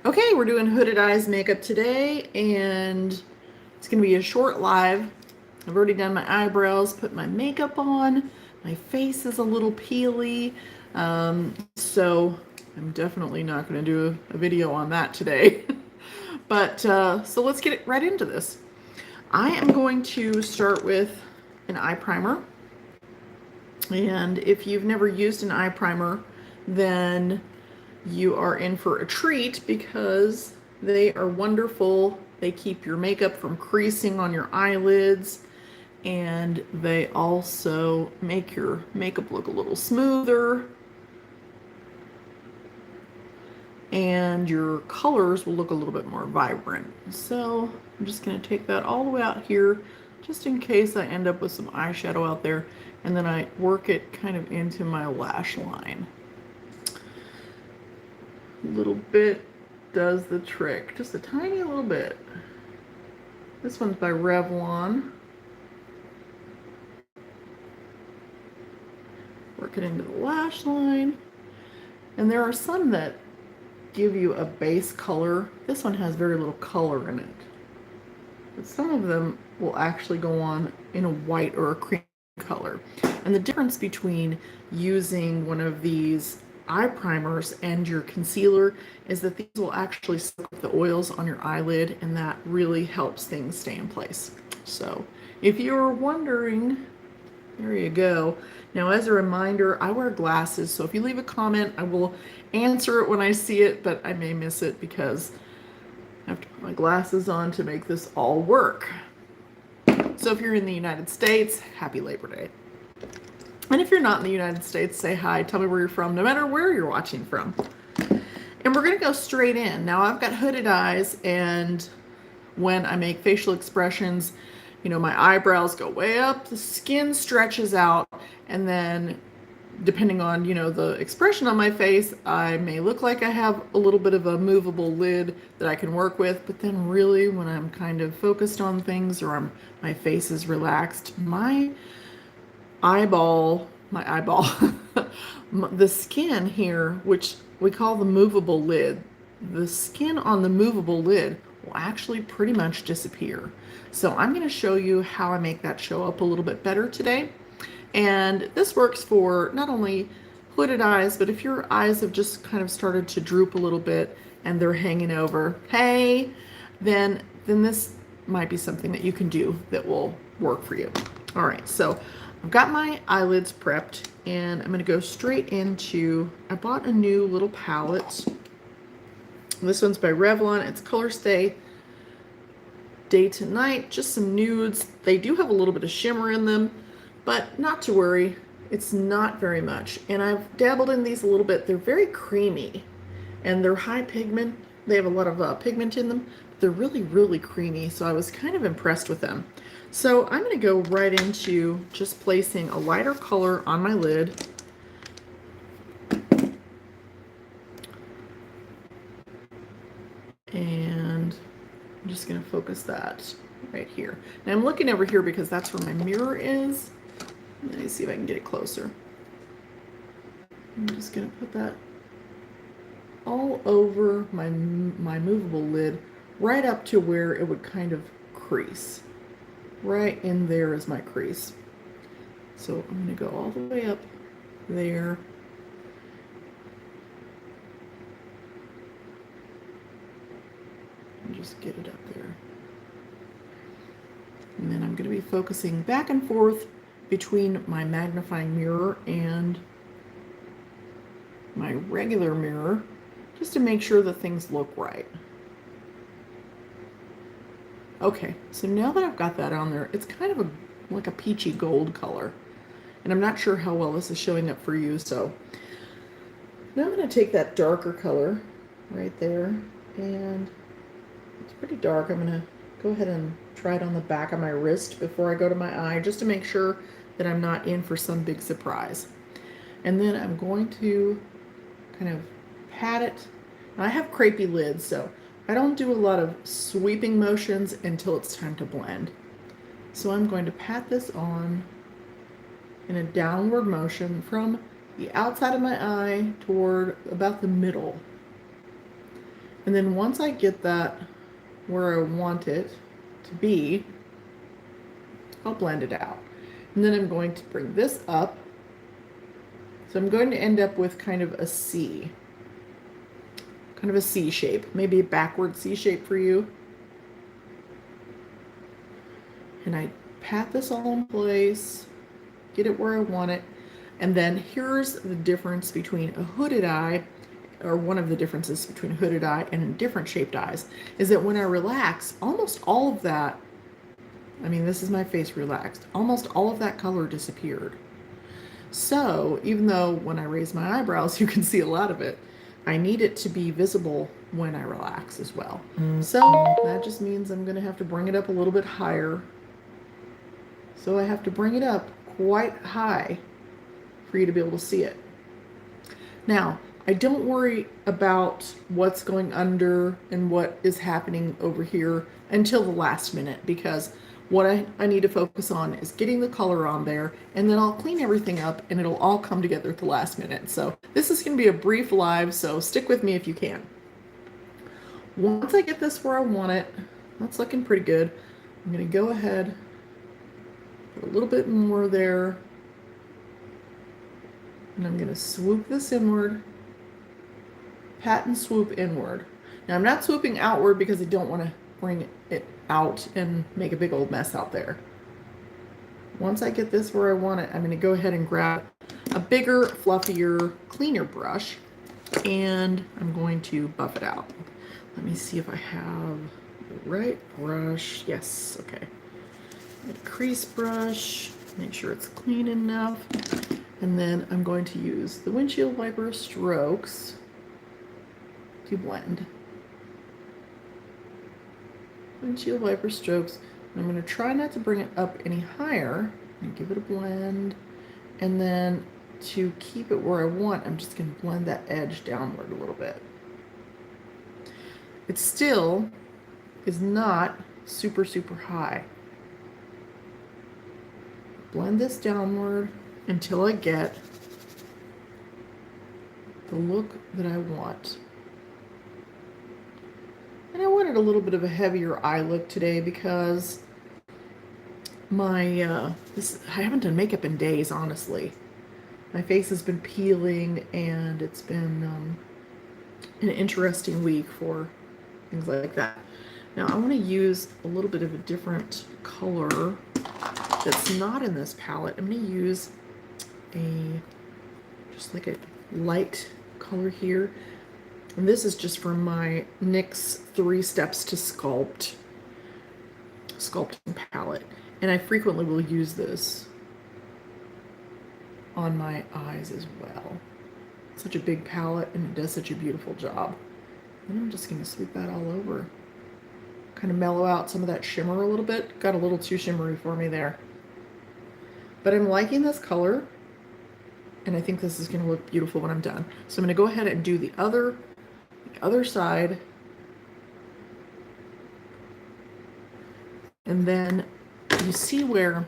Okay, we're doing Hooded Eyes makeup today, and it's going to be a short live. I've already done my eyebrows, put my makeup on. My face is a little peely, so I'm definitely not going to do a video on that today. But so let's get right into this. I am going to start with an eye primer. And if you've never used an eye primer, then you are in for a treat because they are wonderful. They keep your makeup from creasing on your eyelids, and they also make your makeup look a little smoother, and your colors will look a little bit more vibrant. So I'm just going to take that all the way out here just in case I end up with some eyeshadow out there, and then I work it kind of into my lash line. A little bit does the trick, just a tiny little bit. This one's by Revlon. Work it into the lash line. And there are some that give you a base color. This one has very little color in it. But some of them will actually go on in a white or a cream color. And the difference between using one of these eye primers and your concealer is that these will actually soak up the oils on your eyelid, and that really helps things stay in place. So if you're wondering, there you go. Now, as a reminder, I wear glasses, so if you leave a comment, I will answer it when I see it, but I may miss it because I have to put my glasses on to make this all work. So if you're in the United States, happy Labor Day. And if you're not in the United States, say hi, tell me where you're from, no matter where you're watching from. And we're going to go straight in. Now, I've got hooded eyes, and when I make facial expressions, you know, my eyebrows go way up, the skin stretches out, and then depending on, you know, the expression on my face, I may look like I have a little bit of a movable lid that I can work with, but then really when I'm kind of focused on things or my face is relaxed, my eyeball, the skin here, which we call the movable lid, the skin on the movable lid will actually pretty much disappear. So I'm going to show you how I make that show up a little bit better today. And this works for not only hooded eyes, but if your eyes have just kind of started to droop a little bit and they're hanging over, hey, then this might be something that you can do that will work for you. All right, so I've got my eyelids prepped, and I'm going to go straight into, I bought a new little palette. This one's by Revlon. It's Color Stay Day to Night, just some nudes. They do have a little bit of shimmer in them, but not to worry, it's not very much. And I've dabbled in these a little bit. They're very creamy, and they're high pigment. They have a lot of pigment in them. They're really, really creamy, so I was kind of impressed with them. So I'm going to go right into just placing a lighter color on my lid. And I'm just going to focus that right here. Now I'm looking over here because that's where my mirror is. Let me see if I can get it closer. I'm just going to put that all over my movable lid, right up to where it would kind of crease. Right in there is my crease. So I'm going to go all the way up there. And just get it up there. And then I'm going to be focusing back and forth between my magnifying mirror and my regular mirror, just to make sure that things look right. Okay, so now that I've got that on there, it's kind of like a peachy gold color. And I'm not sure how well this is showing up for you, so now I'm going to take that darker color right there, and it's pretty dark. I'm going to go ahead and try it on the back of my wrist before I go to my eye, just to make sure that I'm not in for some big surprise. And then I'm going to kind of pat it. Now, I have crepey lids, so I don't do a lot of sweeping motions until it's time to blend. So I'm going to pat this on in a downward motion from the outside of my eye toward about the middle. And then once I get that where I want it to be, I'll blend it out. And then I'm going to bring this up. So I'm going to end up with kind of a C. Kind of a C shape. Maybe a backward C shape for you. And I pat this all in place, get it where I want it. And then here's the difference between a hooded eye, or one of the differences between a hooded eye and different shaped eyes, is that when I relax, almost all of that, I mean, this is my face relaxed, almost all of that color disappeared. So even though when I raise my eyebrows, you can see a lot of it, I need it to be visible when I relax as well. So that just means I'm going to have to bring it up a little bit higher. So I have to bring it up quite high for you to be able to see it. Now, I don't worry about what's going under and what is happening over here until the last minute, because what I need to focus on is getting the color on there, and then I'll clean everything up and it'll all come together at the last minute. So this is going to be a brief live, so stick with me if you can. Once I get this where I want it, that's looking pretty good. I'm going to go ahead, put a little bit more there, and I'm going to swoop this inward, pat and swoop inward. Now I'm not swooping outward because I don't want to bring it out and make a big old mess out there. Once I get this where I want it, I'm going to go ahead and grab a bigger, fluffier, cleaner brush, and I'm going to buff it out. Let me see if I have the right brush. Yes, okay. A crease brush, make sure it's clean enough. And then I'm going to use the windshield wiper strokes to blend. Windshield wiper strokes. I'm going to try not to bring it up any higher and give it a blend. And then to keep it where I want, I'm just going to blend that edge downward a little bit. It still is not super, super high. Blend this downward until I get the look that I want. And I wanted a little bit of a heavier eye look today because my I haven't done makeup in days, honestly. My face has been peeling, and it's been an interesting week for things like that. Now I want to use a little bit of a different color that's not in this palette. I'm going to use just like a light color here. And this is just from my NYX 3 Steps to Sculpting palette. And I frequently will use this on my eyes as well. It's such a big palette, and it does such a beautiful job. And I'm just going to sweep that all over. Kind of mellow out some of that shimmer a little bit. Got a little too shimmery for me there. But I'm liking this color, and I think this is going to look beautiful when I'm done. So I'm going to go ahead and do the other side. And then you see where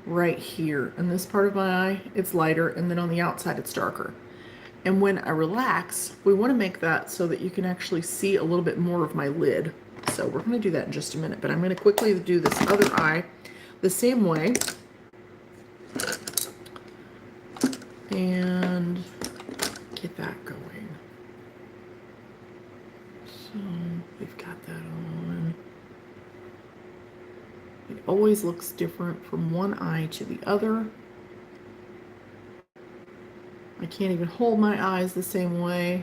right here in this part of my eye it's lighter, and then on the outside it's darker. And when I relax, we want to make that so that you can actually see a little bit more of my lid. So we're going to do that in just a minute, but I'm going to quickly do this other eye the same way. And get that going. So we've got that on. It always looks different from one eye to the other. I can't even hold my eyes the same way.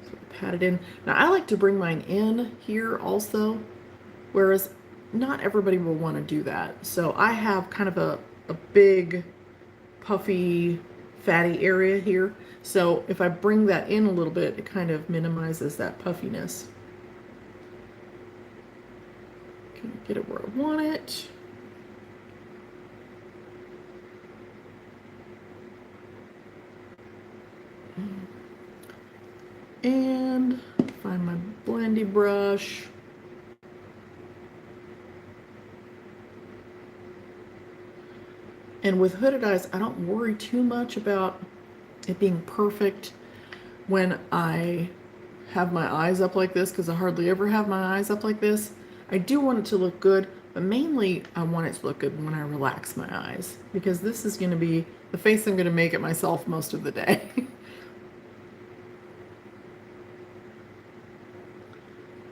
So pat it in. Now I like to bring mine in here also, whereas not everybody will want to do that. So I have kind of a big, puffy, fatty area here. So if I bring that in a little bit, it kind of minimizes that puffiness. Can get it where I want it. And find my blendy brush. And with hooded eyes, I don't worry too much about it being perfect when I have my eyes up like this, because I hardly ever have my eyes up like this. I do want it to look good, but mainly I want it to look good when I relax my eyes, because this is going to be the face I'm going to make it myself most of the day.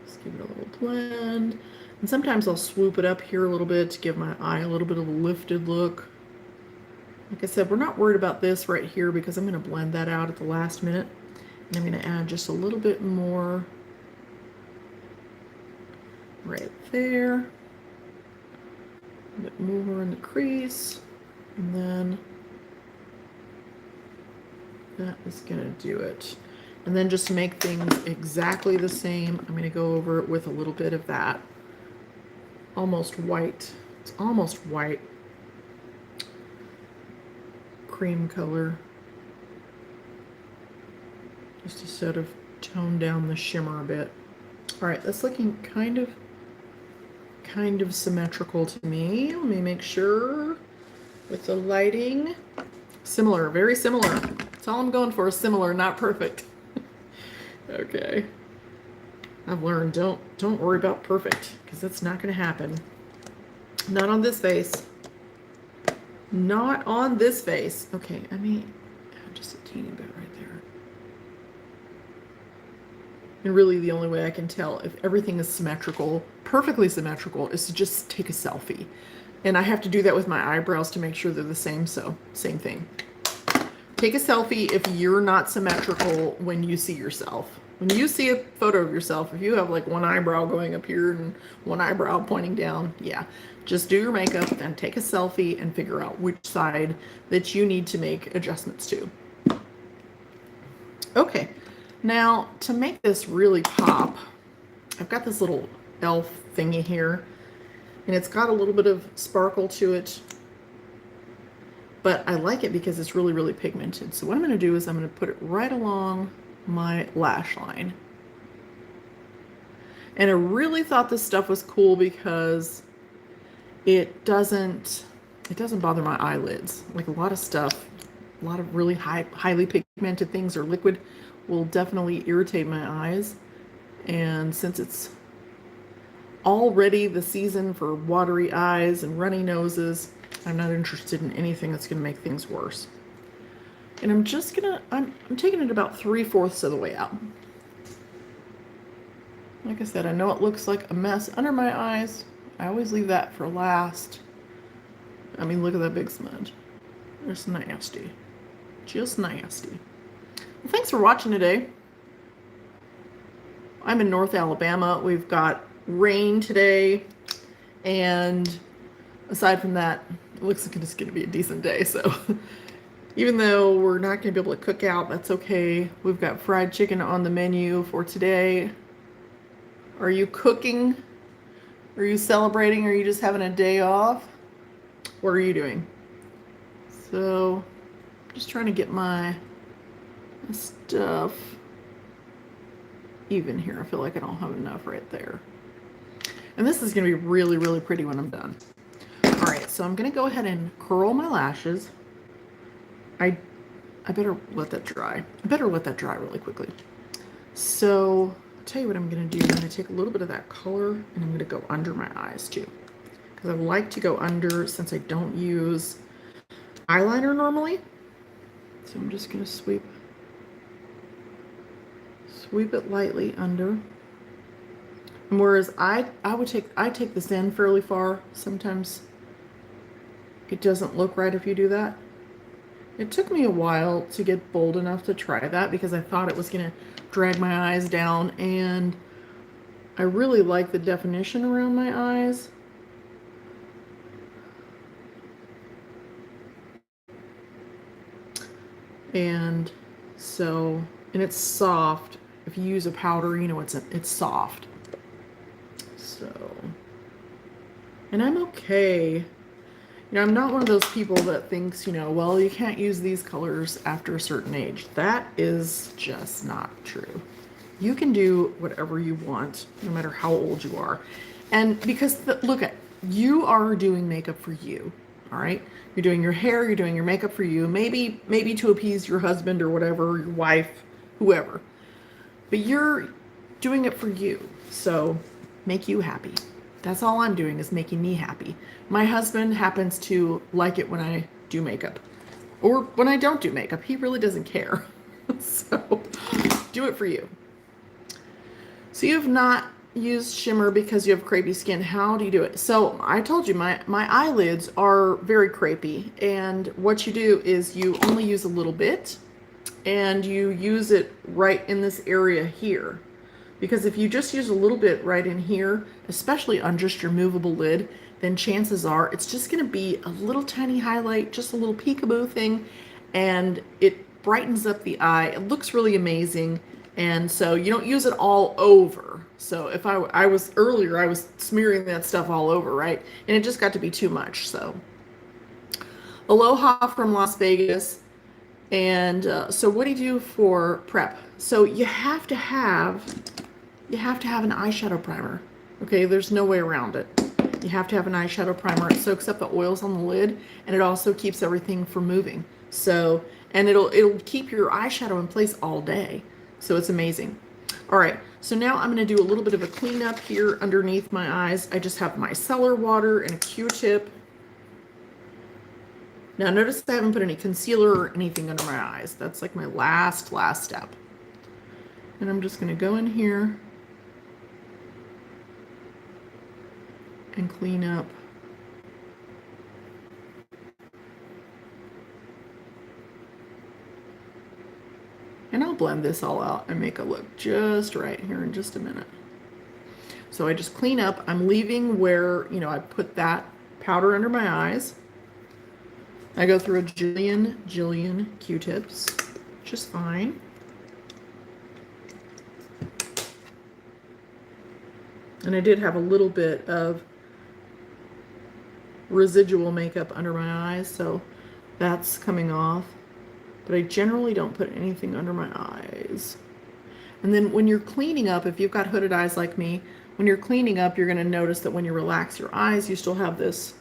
Just give it a little blend. And sometimes I'll swoop it up here a little bit to give my eye a little bit of a lifted look. Like I said, we're not worried about this right here because I'm going to blend that out at the last minute. And I'm going to add just a little bit more right there. A bit more in the crease. And then that is going to do it. And then just to make things exactly the same, I'm going to go over it with a little bit of that almost white. It's almost white cream color, just to sort of tone down the shimmer a bit. All right, that's looking kind of symmetrical to me. Let me make sure with the lighting. Similar, very similar. That's all I'm going for, is similar, not perfect. Okay. I've learned don't worry about perfect, because that's not going to happen. Not on this face. Not on this face. Okay, I mean, just a teeny bit right there. And really the only way I can tell if everything is symmetrical, perfectly symmetrical, is to just take a selfie. And I have to do that with my eyebrows to make sure they're the same, so same thing. Take a selfie if you're not symmetrical when you see yourself. When you see a photo of yourself, if you have like one eyebrow going up here and one eyebrow pointing down, yeah, just do your makeup and take a selfie and figure out which side that you need to make adjustments to. Okay, now to make this really pop, I've got this little elf thingy here, and it's got a little bit of sparkle to it, but I like it because it's really, really pigmented. So what I'm going to do is I'm going to put it right along my lash line. And I really thought this stuff was cool because it doesn't bother my eyelids. Like a lot of stuff, a lot of really highly pigmented things or liquid will definitely irritate my eyes. And since it's already the season for watery eyes and runny noses, I'm not interested in anything that's going to make things worse. And I'm just gonna, I'm taking it about 3/4 of the way out. Like I said, I know it looks like a mess under my eyes. I always leave that for last. I mean, look at that big smudge. It's nasty. Just nasty. Well, thanks for watching today. I'm in North Alabama. We've got rain today. And aside from that, it looks like it's going to be a decent day. So even though we're not going to be able to cook out, that's okay. We've got fried chicken on the menu for today. Are you cooking? Are you celebrating? Are you just having a day off? What are you doing? So, just trying to get my stuff even here. I feel like I don't have enough right there. And this is going to be really, really pretty when I'm done. All right, so I'm going to go ahead and curl my lashes. I better let that dry. I better let that dry really quickly. So, I'll tell you what I'm going to do. I'm going to take a little bit of that color and I'm going to go under my eyes too. Because I like to go under since I don't use eyeliner normally. So I'm just going to sweep it lightly under. And whereas I take this in fairly far. Sometimes it doesn't look right if you do that. It took me a while to get bold enough to try that because I thought it was going to drag my eyes down, and I really like the definition around my eyes. And so, and it's soft. If you use a powder, you know it's soft. So, and I'm okay. You know, I'm not one of those people that thinks, you know, well, you can't use these colors after a certain age. That is just not true. You can do whatever you want, no matter how old you are. And because, look at, you are doing makeup for you, All right. You're doing your hair, you're doing your makeup for you, maybe to appease your husband or whatever, your wife, whoever. But you're doing it for you. So make you happy. That's all I'm doing is making me happy. My husband happens to like it when I do makeup or when I don't do makeup. He really doesn't care. So do it for you. So you have not used shimmer because you have crepey skin. How do you do it? So I told you my eyelids are very crepey, and what you do is you only use a little bit and you use it right in this area here. Because if you just use a little bit right in here, especially on just your movable lid, then chances are it's just going to be a little tiny highlight, just a little peekaboo thing, and it brightens up the eye. It looks really amazing, and so you don't use it all over. So if I was earlier, I was smearing that stuff all over, right? And it just got to be too much. So aloha from Las Vegas. And so what do you do for prep? So you have to have an eyeshadow primer. Okay, there's no way around it. You have to have an eyeshadow primer. It soaks up the oils on the lid, and it also keeps everything from moving. So, and it'll keep your eyeshadow in place all day. So it's amazing. All right, so now I'm going to do a little bit of a cleanup here underneath my eyes. I just have my micellar water and a Q-tip. Now notice I haven't put any concealer or anything under my eyes. That's like my last step. And I'm just going to go in here and clean up. And I'll blend this all out and make it look just right here in just a minute. So I just clean up. I'm leaving where, I put that powder under my eyes. I go through a jillion Q-tips, just fine. And I did have a little bit of residual makeup under my eyes, so that's coming off. But I generally don't put anything under my eyes. And then when you're cleaning up, if you've got hooded eyes like me, when you're cleaning up, you're going to notice that when you relax your eyes, you still have this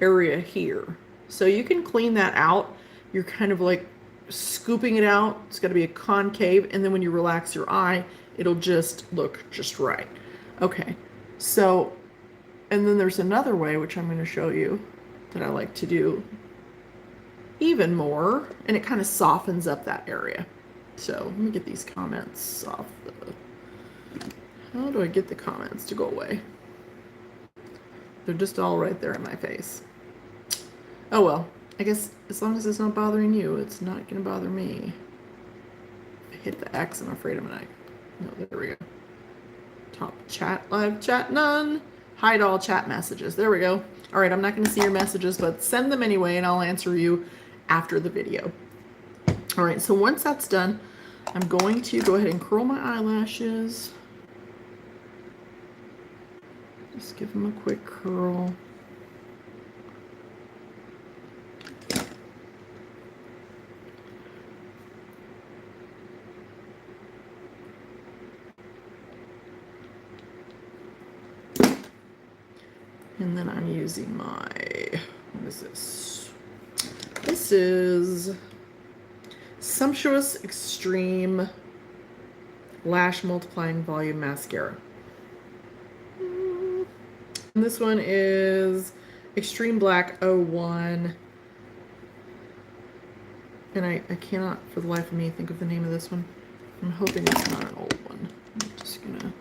area here. So you can clean that out. You're kind of like scooping it out. It's got to be a concave. And then when you relax your eye, it'll just look just right. Okay. So, and then there's another way, which I'm going to show you, that I like to do even more. And it kind of softens up that area. So let me get these comments off. How do I get the comments to go away? They're just all right there in my face. Oh well, I guess as long as it's not bothering you, it's not going to bother me. If I hit the X, I'm afraid I'm going to... No, there we go. Top chat, live chat, none. Hide all chat messages. There we go. All right, I'm not going to see your messages, but send them anyway, and I'll answer you after the video. All right, so once that's done, I'm going to go ahead and curl my eyelashes. Just give them a quick curl. And then I'm using my, what is this? This is Sumptuous Extreme Lash Multiplying Volume Mascara. And this one is Extreme Black 01. And I cannot for the life of me think of the name of this one. I'm hoping it's not an old one. I'm just gonna...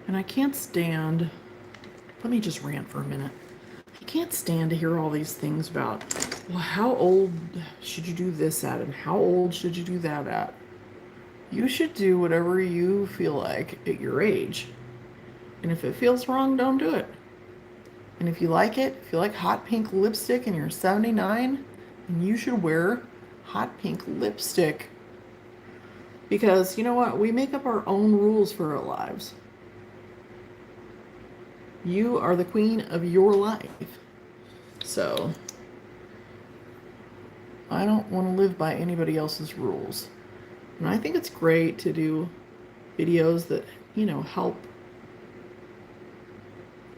And I can't stand, let me just rant for a minute. I can't stand to hear all these things about, well, how old should you do this at and how old should you do that at? You should do whatever you feel like at your age. And if it feels wrong, don't do it. And if you like it, if you like hot pink lipstick and you're 79, then you should wear hot pink lipstick. Because you know what? We make up our own rules for our lives. You are the queen of your life. So I don't want to live by anybody else's rules. And I think it's great to do videos that,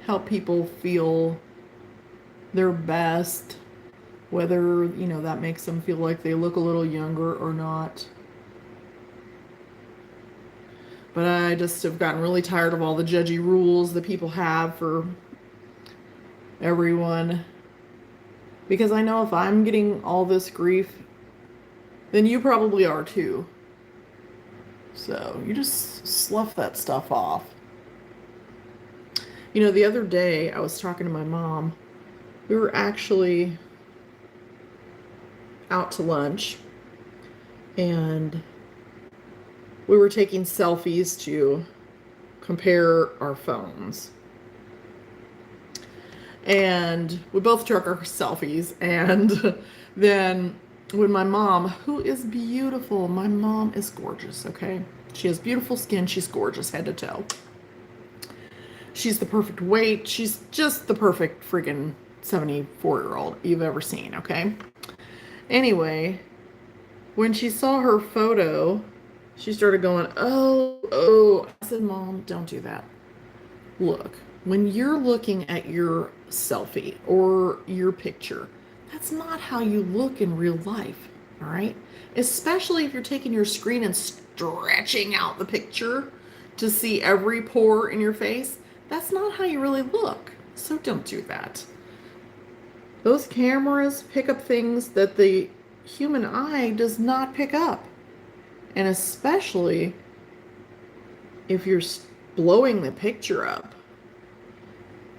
help people feel their best, whether, that makes them feel like they look a little younger or not. But I just have gotten really tired of all the judgy rules that people have for everyone. Because I know if I'm getting all this grief, then you probably are too. So you just slough that stuff off. The other day I was talking to my mom. We were actually out to lunch and we were taking selfies to compare our phones. And we both took our selfies. And then when my mom, who is beautiful, my mom is gorgeous, okay? She has beautiful skin. She's gorgeous, head to toe. She's the perfect weight. She's just the perfect friggin' 74-year-old you've ever seen, okay? Anyway, when she saw her photo, she started going, oh. I said, Mom, don't do that. Look, when you're looking at your selfie or your picture, that's not how you look in real life, all right? Especially if you're taking your screen and stretching out the picture to see every pore in your face. That's not how you really look. So don't do that. Those cameras pick up things that the human eye does not pick up. And especially if you're blowing the picture up.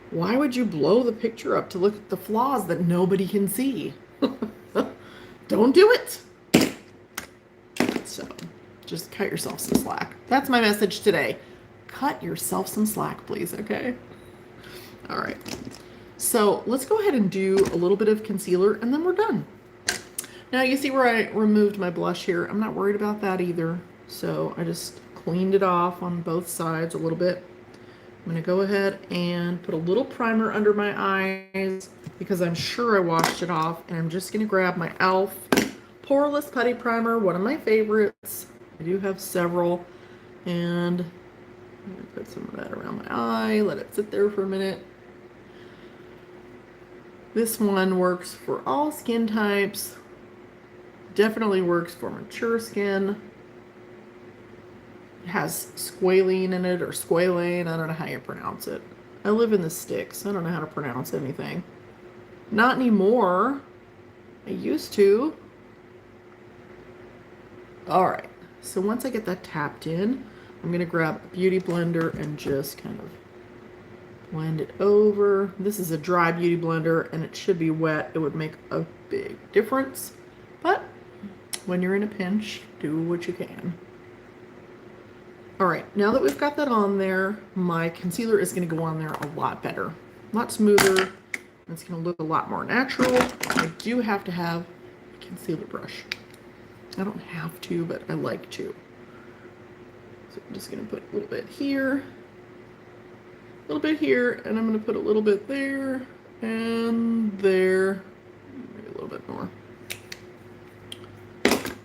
Why would you blow the picture up to look at the flaws that nobody can see? Don't do it. So just cut yourself some slack. That's my message today. Cut yourself some slack, please, okay? All right. So let's go ahead and do a little bit of concealer and then we're done. Now you see where I removed my blush here. I'm not worried about that either. So I just cleaned it off on both sides a little bit. I'm going to go ahead and put a little primer under my eyes because I'm sure I washed it off. And I'm just going to grab my e.l.f. Poreless Putty Primer, one of my favorites. I do have several. And I'm going to put some of that around my eye, let it sit there for a minute. This one works for all skin types. Definitely works for mature skin. It has squalene in it, or squalane. I don't know how you pronounce it. I live in the sticks. I don't know how to pronounce anything. Not anymore. I used to. All right. So once I get that tapped in, I'm going to grab a beauty blender and just kind of blend it over. This is a dry beauty blender and it should be wet. It would make a big difference. But when you're in a pinch, do what you can. All right, now that we've got that on there, my concealer is going to go on there a lot better, a lot smoother. It's going to look a lot more natural. I do have to have a concealer brush. I don't have to, but I like to. So I'm just going to put a little bit here, a little bit here, and I'm going to put a little bit there and there, maybe a little bit more.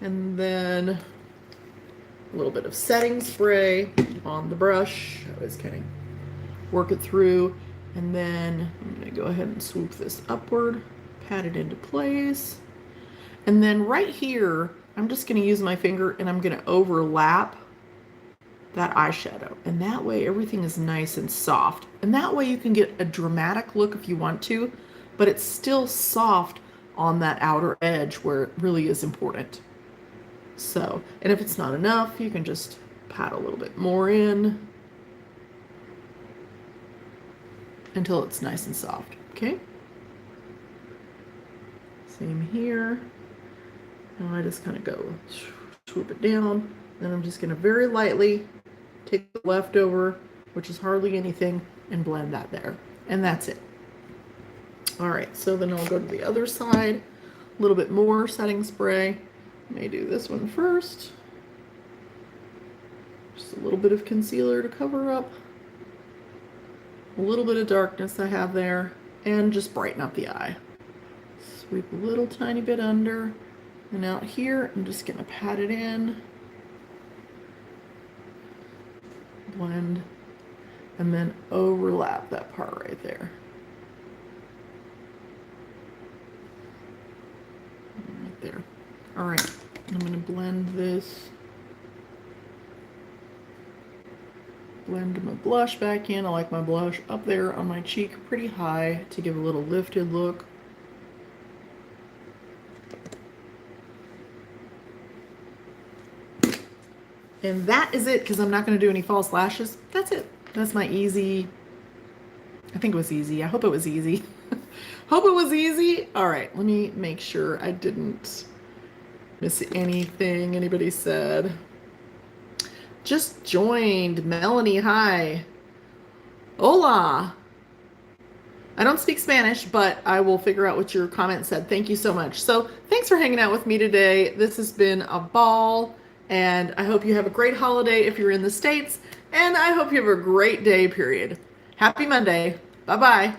And then a little bit of setting spray on the brush. I always kind of work it through. And then I'm going to go ahead and swoop this upward, pat it into place. And then right here, I'm just going to use my finger and I'm going to overlap that eyeshadow. And that way everything is nice and soft. And that way you can get a dramatic look if you want to, but it's still soft on that outer edge where it really is important. So, and if it's not enough, you can just pat a little bit more in until it's nice and soft, okay? Same here. Now I just kind of go swoop it down. Then I'm just gonna very lightly take the leftover, which is hardly anything, and blend that there. And that's it. All right, so then I'll go to the other side, a little bit more setting spray. May do this one first. Just a little bit of concealer to cover up. a little bit of darkness I have there, and just brighten up the eye. Sweep a little tiny bit under, and out here, I'm just gonna pat it in, blend, and then overlap that part right there. Right there. All right, I'm gonna blend this. Blend my blush back in. I like my blush up there on my cheek pretty high to give a little lifted look. And that is it, because I'm not going to do any false lashes. That's it. That's my easy. I think it was easy. I hope it was easy. Hope it was easy. All right, let me make sure I didn't miss anything anybody said. Just joined. Melanie, hi. Hola. I don't speak Spanish, but I will figure out what your comment said. Thank you so much. So thanks for hanging out with me today. This has been a ball, and I hope you have a great holiday if you're in the States, and I hope you have a great day, period. Happy Monday. Bye-bye.